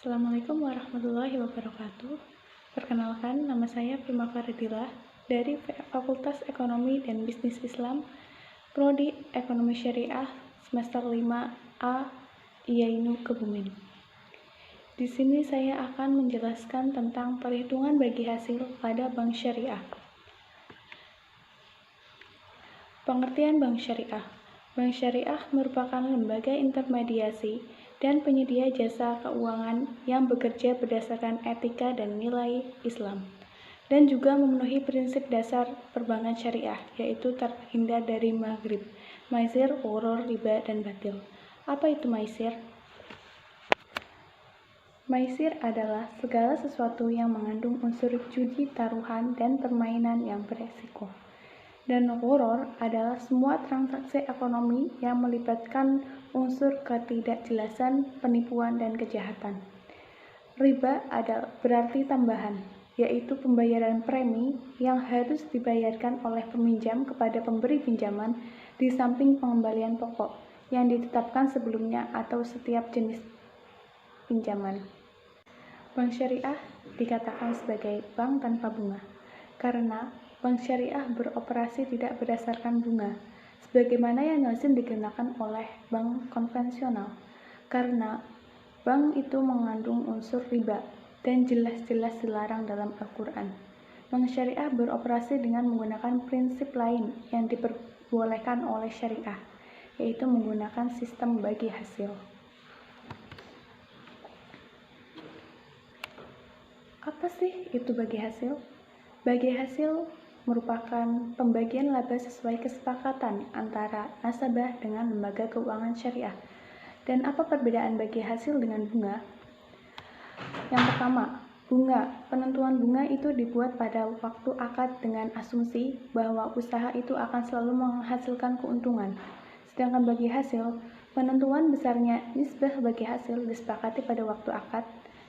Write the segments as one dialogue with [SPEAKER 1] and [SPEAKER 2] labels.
[SPEAKER 1] Assalamualaikum warahmatullahi wabarakatuh. Perkenalkan, nama saya Prima Faridillah dari Fakultas Ekonomi dan Bisnis Islam, Prodi Ekonomi Syariah, semester 5A, IAINU Kebumen. Di sini saya akan menjelaskan tentang perhitungan bagi hasil pada bank syariah. Pengertian bank syariah. Bank syariah merupakan lembaga intermediasi dan penyedia jasa keuangan yang bekerja berdasarkan etika dan nilai Islam, dan juga memenuhi prinsip dasar perbankan syariah, yaitu terhindar dari maghrib, maisir, gharar, riba, dan batil. Apa itu maisir? Maisir adalah segala sesuatu yang mengandung unsur judi, taruhan, dan permainan yang beresiko. Dan gharar adalah semua transaksi ekonomi yang melibatkan unsur ketidakjelasan, penipuan, dan kejahatan. Riba adalah berarti tambahan, yaitu pembayaran premi yang harus dibayarkan oleh peminjam kepada pemberi pinjaman di samping pengembalian pokok yang ditetapkan sebelumnya atau setiap jenis pinjaman. Bank syariah dikatakan sebagai bank tanpa bunga karena bank syariah beroperasi tidak berdasarkan bunga, sebagaimana yang lazim digunakan oleh bank konvensional, karena bank itu mengandung unsur riba dan jelas-jelas dilarang dalam Al-Quran. Bank syariah beroperasi dengan menggunakan prinsip lain yang diperbolehkan oleh syariah, yaitu menggunakan sistem bagi hasil. Apa sih itu bagi hasil? Bagi hasil merupakan pembagian laba sesuai kesepakatan antara nasabah dengan lembaga keuangan syariah. Dan apa perbedaan bagi hasil dengan bunga? Yang pertama, bunga. Penentuan bunga itu dibuat pada waktu akad dengan asumsi bahwa usaha itu akan selalu menghasilkan keuntungan. Sedangkan bagi hasil, penentuan besarnya nisbah bagi hasil disepakati pada waktu akad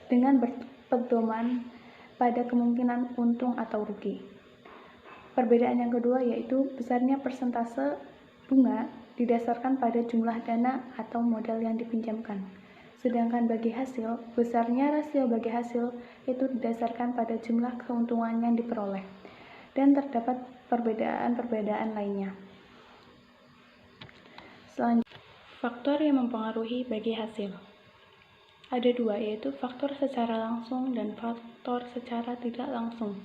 [SPEAKER 1] dengan berpedoman pada kemungkinan untung atau rugi. Perbedaan yang kedua yaitu besarnya persentase bunga didasarkan pada jumlah dana atau modal yang dipinjamkan. Sedangkan bagi hasil, besarnya rasio bagi hasil itu didasarkan pada jumlah keuntungan yang diperoleh. Dan terdapat perbedaan-perbedaan lainnya. Selanjutnya, faktor yang mempengaruhi bagi hasil. Ada dua, yaitu faktor secara langsung dan faktor secara tidak langsung.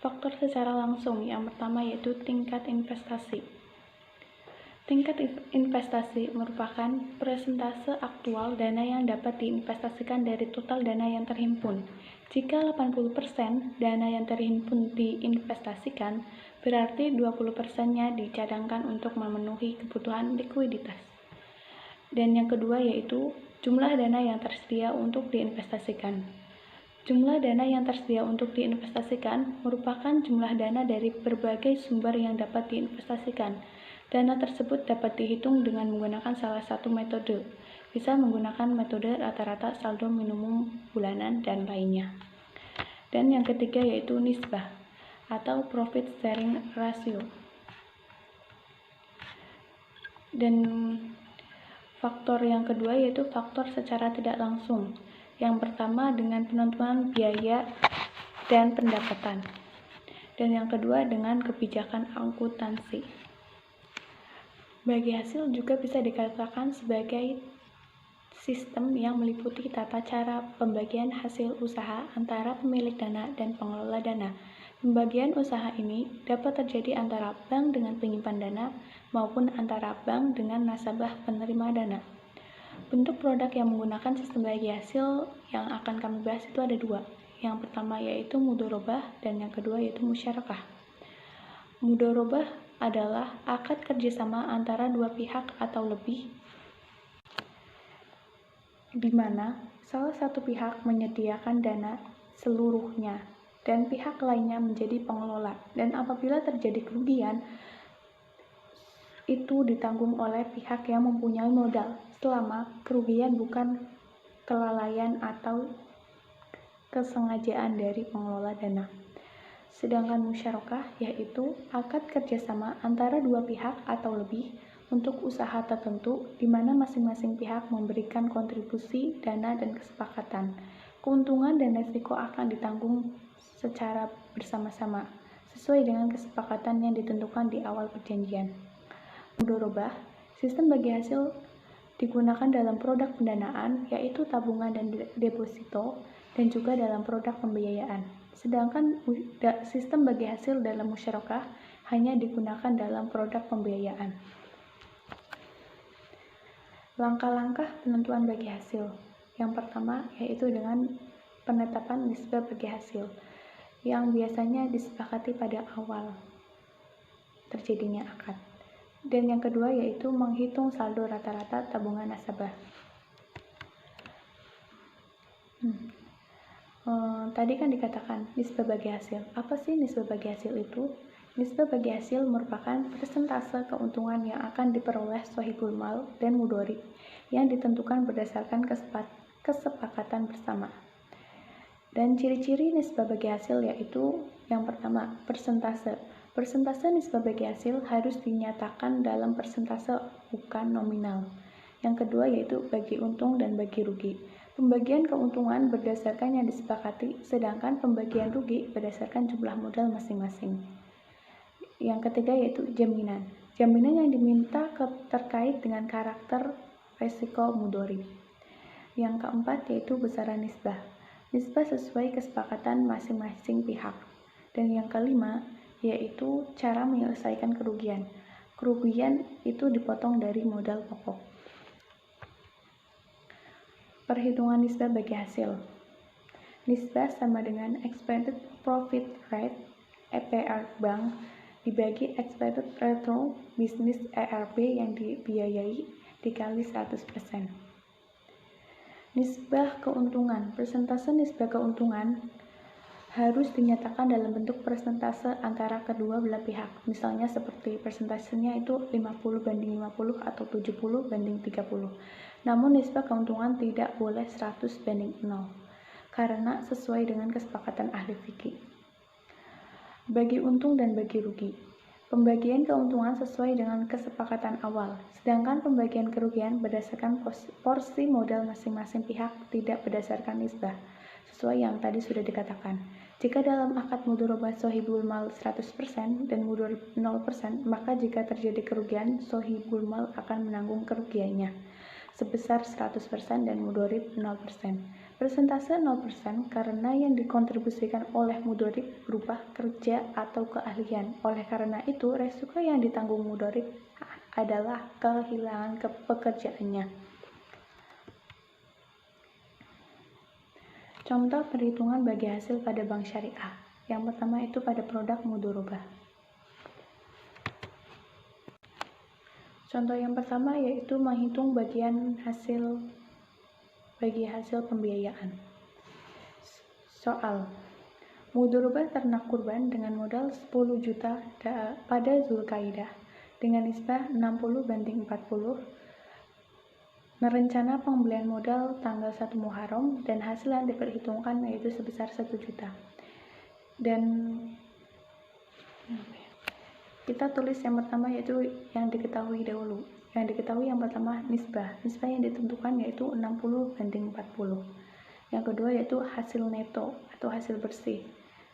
[SPEAKER 1] Faktor secara langsung yang pertama yaitu tingkat investasi. Tingkat investasi merupakan persentase aktual dana yang dapat diinvestasikan dari total dana yang terhimpun. Jika 80% dana yang terhimpun diinvestasikan, berarti 20%-nya dicadangkan untuk memenuhi kebutuhan likuiditas. Dan yang kedua yaitu jumlah dana yang tersedia untuk diinvestasikan. Jumlah dana yang tersedia untuk diinvestasikan merupakan jumlah dana dari berbagai sumber yang dapat diinvestasikan. Dana tersebut dapat dihitung dengan menggunakan salah satu metode. Bisa menggunakan metode rata-rata saldo minimum bulanan dan lainnya. Dan yang ketiga yaitu nisbah atau profit sharing ratio. Dan faktor yang kedua yaitu faktor secara tidak langsung. Yang pertama dengan penentuan biaya dan pendapatan. Dan yang kedua dengan kebijakan akuntansi. Bagi hasil juga bisa dikatakan sebagai sistem yang meliputi tata cara pembagian hasil usaha antara pemilik dana dan pengelola dana. Pembagian usaha ini dapat terjadi antara bank dengan penyimpan dana maupun antara bank dengan nasabah penerima dana. Bentuk produk yang menggunakan sistem bagi hasil yang akan kami bahas itu ada dua. Yang pertama yaitu mudharabah dan yang kedua yaitu musyarakah. Mudharabah adalah akad kerjasama antara dua pihak atau lebih, di mana salah satu pihak menyediakan dana seluruhnya dan pihak lainnya menjadi pengelola. Dan apabila terjadi kerugian, itu ditanggung oleh pihak yang mempunyai modal selama kerugian bukan kelalaian atau kesengajaan dari pengelola dana. Sedangkan musyarakah yaitu akad kerjasama antara dua pihak atau lebih untuk usaha tertentu di mana masing-masing pihak memberikan kontribusi, dana, dan kesepakatan. Keuntungan dan risiko akan ditanggung secara bersama-sama, sesuai dengan kesepakatan yang ditentukan di awal perjanjian. Mudorobah, sistem bagi hasil digunakan dalam produk pendanaan, yaitu tabungan dan deposito, dan juga dalam produk pembiayaan. Sedangkan sistem bagi hasil dalam musyarakah hanya digunakan dalam produk pembiayaan. Langkah-langkah penentuan bagi hasil. Yang pertama yaitu dengan penetapan nisbah bagi hasil yang biasanya disepakati pada awal terjadinya akad. Dan yang kedua yaitu menghitung saldo rata-rata tabungan nasabah. Tadi kan dikatakan nisbah bagi hasil. Apa sih nisbah bagi hasil itu? Nisbah bagi hasil merupakan persentase keuntungan yang akan diperoleh shahibul mal dan mudorib yang ditentukan berdasarkan kesepakatan bersama. Dan ciri-ciri nisbah bagi hasil yaitu yang pertama, persentase. Persentase nisbah bagi hasil harus dinyatakan dalam persentase bukan nominal. Yang kedua yaitu bagi untung dan bagi rugi. Pembagian keuntungan berdasarkan yang disepakati, sedangkan pembagian rugi berdasarkan jumlah modal masing-masing. Yang ketiga yaitu jaminan. Jaminan yang diminta terkait dengan karakter resiko mudorib. Yang keempat yaitu besaran nisbah. Nisbah sesuai kesepakatan masing-masing pihak. Dan yang kelima yaitu cara menyelesaikan kerugian. Kerugian itu dipotong dari modal pokok. Perhitungan nisbah bagi hasil. Nisbah sama dengan expected profit rate (EPR) bank dibagi expected return bisnis (ERB) yang dibiayai dikali 100%. Nisbah keuntungan. Persentase nisbah keuntungan harus dinyatakan dalam bentuk persentase antara kedua belah pihak. Misalnya seperti persentasenya itu 50/50 atau 70/30. Namun nisbah keuntungan tidak boleh 100/0 karena sesuai dengan kesepakatan ahli fikih. Bagi untung dan bagi rugi. Pembagian keuntungan sesuai dengan kesepakatan awal, sedangkan pembagian kerugian berdasarkan porsi modal masing-masing pihak, tidak berdasarkan nisbah, sesuai yang tadi sudah dikatakan. Jika dalam akad mudorobah shahibul mal 100% dan mudorib 0%, maka jika terjadi kerugian, shahibul mal akan menanggung kerugiannya sebesar 100% dan mudorib 0%. Persentase 0% karena yang dikontribusikan oleh mudorib berupa kerja atau keahlian. Oleh karena itu, resiko yang ditanggung mudorib adalah kehilangan pekerjaannya. Contoh perhitungan bagi hasil pada bank syariah. Yang pertama itu pada produk mudorobah. Contoh yang pertama yaitu menghitung bagian hasil bagi hasil pembiayaan. Soal. Mudorobah ternak kurban dengan modal 10 juta pada Zulkaidah dengan nisbah 60/40. Rencana pembelian modal tanggal 1 Muharram dan hasil yang diperhitungkan yaitu sebesar 1 juta. Dan kita tulis yang pertama yaitu yang diketahui dahulu. Yang diketahui yang pertama nisbah. Nisbah yang ditentukan yaitu 60/40. Yang kedua yaitu hasil neto atau hasil bersih.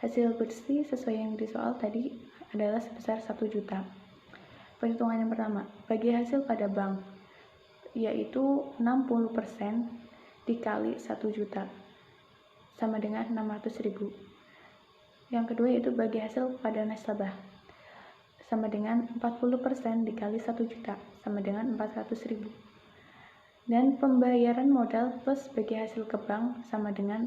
[SPEAKER 1] Hasil bersih sesuai yang di soal tadi adalah sebesar 1 juta. Perhitungan yang pertama, bagi hasil pada bank yaitu 60% dikali 1 juta sama dengan 600.000. Yang kedua yaitu bagi hasil pada nasabah sama dengan 40% dikali 1 juta sama dengan 400.000. Dan pembayaran modal plus bagi hasil ke bank sama dengan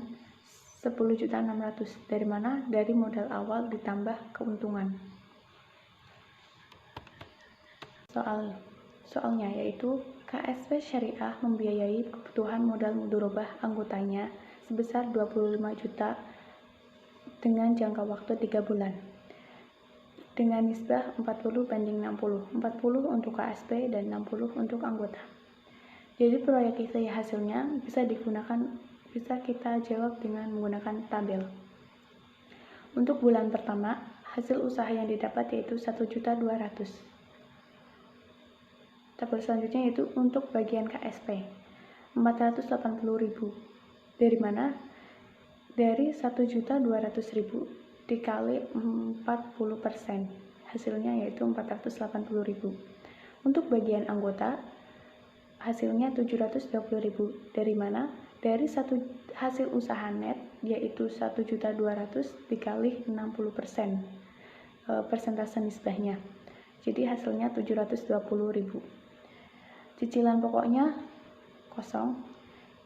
[SPEAKER 1] 10.600.000. Dari mana? Dari modal awal ditambah keuntungan. Soalnya yaitu KSP Syariah membiayai kebutuhan modal mudorobah anggotanya sebesar 25 juta dengan jangka waktu 3 bulan. Dengan nisbah 40/60, 40 untuk KSP dan 60 untuk anggota. Jadi proyek isi hasilnya bisa kita jawab dengan menggunakan tabel. Untuk bulan pertama, hasil usaha yang didapat yaitu 1.200.000. Tabel selanjutnya yaitu untuk bagian KSP 480.000. Dari mana? Dari 1.200.000 dikali 40%. Hasilnya yaitu 480.000. Untuk bagian anggota hasilnya 720.000. Dari mana? Dari hasil usaha net yaitu 1.200.000 dikali 60%. Persentase nisbahnya. Jadi hasilnya 720.000. Cicilan pokoknya kosong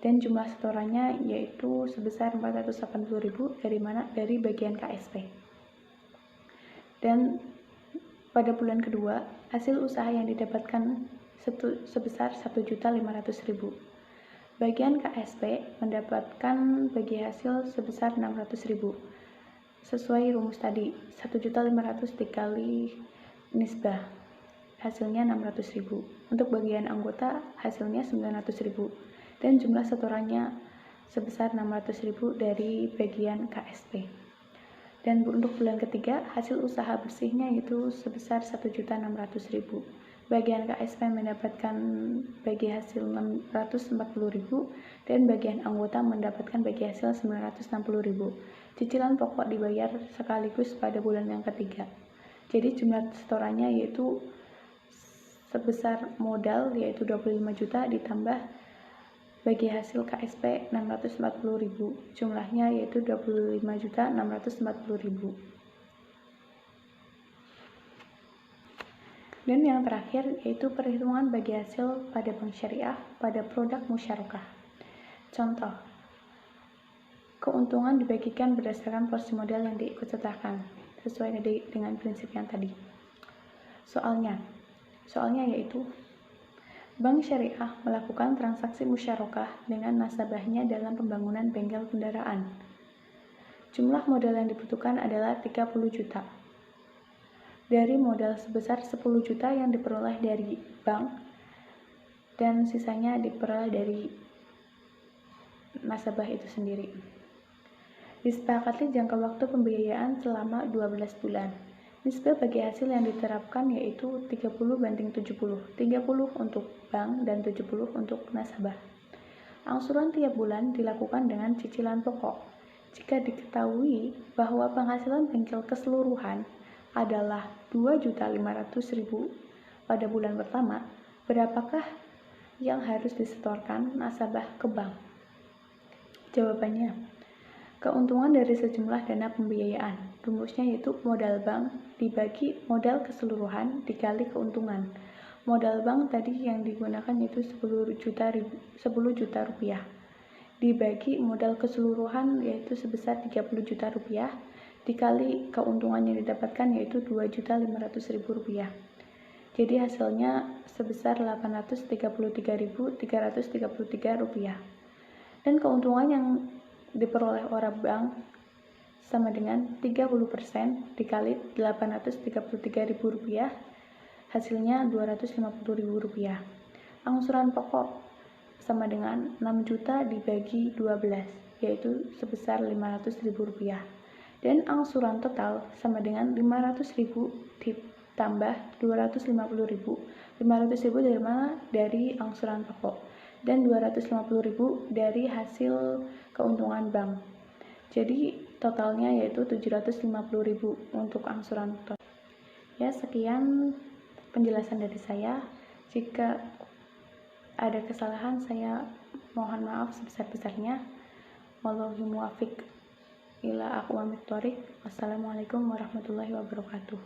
[SPEAKER 1] dan jumlah setorannya yaitu sebesar 480.000. Dari mana? Dari bagian KSP. Dan pada bulan kedua hasil usaha yang didapatkan sebesar 1.500.000. Bagian KSP mendapatkan bagi hasil sebesar 600.000. Sesuai rumus tadi, 1.500.000 dikali nisbah, hasilnya 600.000. Untuk bagian anggota hasilnya 900.000 dan jumlah setorannya sebesar 600.000 dari bagian KSP. Dan untuk bulan ketiga hasil usaha bersihnya itu sebesar 1.600.000. Bagian KSP mendapatkan bagi hasil 640.000 dan bagian anggota mendapatkan bagi hasil 960.000. Cicilan pokok dibayar sekaligus pada bulan yang ketiga. Jadi jumlah setorannya yaitu sebesar modal yaitu 25 juta ditambah bagi hasil KSP 640.000. Jumlahnya yaitu 25.640.000. Dan yang terakhir yaitu perhitungan bagi hasil pada bank syariah pada produk musyarakah. Contoh, keuntungan dibagikan berdasarkan porsi modal yang diikutsertakan sesuai dengan prinsip yang tadi. Soalnya yaitu bank syariah melakukan transaksi musyarakah dengan nasabahnya dalam pembangunan bengkel kendaraan. Jumlah modal yang dibutuhkan adalah 30 juta. Dari modal sebesar 10 juta yang diperoleh dari bank dan sisanya diperoleh dari nasabah itu sendiri. Disepakati jangka waktu pembiayaan selama 12 bulan. Nisbah bagi hasil yang diterapkan yaitu 30/70. 30 untuk bank dan 70 untuk nasabah. Angsuran tiap bulan dilakukan dengan cicilan pokok. Jika diketahui bahwa penghasilan bengkel keseluruhan adalah 2.500.000 pada bulan pertama, berapakah yang harus disetorkan nasabah ke bank? Jawabannya, keuntungan dari sejumlah dana pembiayaan. Rumusnya yaitu modal bank dibagi modal keseluruhan dikali keuntungan. Modal bank tadi yang digunakan yaitu 10 juta rupiah dibagi modal keseluruhan yaitu sebesar 30 juta rupiah dikali keuntungan yang didapatkan yaitu 2.500.000 rupiah. Jadi hasilnya sebesar 833.333 rupiah. Dan keuntungan yang diperoleh oleh bank sama dengan 30% dikali 833.000 rupiah, hasilnya 250.000 rupiah. Angsuran pokok sama dengan 6 juta dibagi 12, yaitu sebesar 500.000 rupiah. Dan angsuran total sama dengan 500.000 ditambah 250.000. 500.000 dari mana? Dari angsuran pokok. Dan 250.000 dari hasil keuntungan bank. Jadi totalnya yaitu 750.000 untuk angsuran total. Ya, sekian penjelasan dari saya. Jika ada kesalahan saya mohon maaf sebesar-besarnya. Wallahu muwaffiq ila aqwamit thoriq. Wassalamualaikum warahmatullahi wabarakatuh.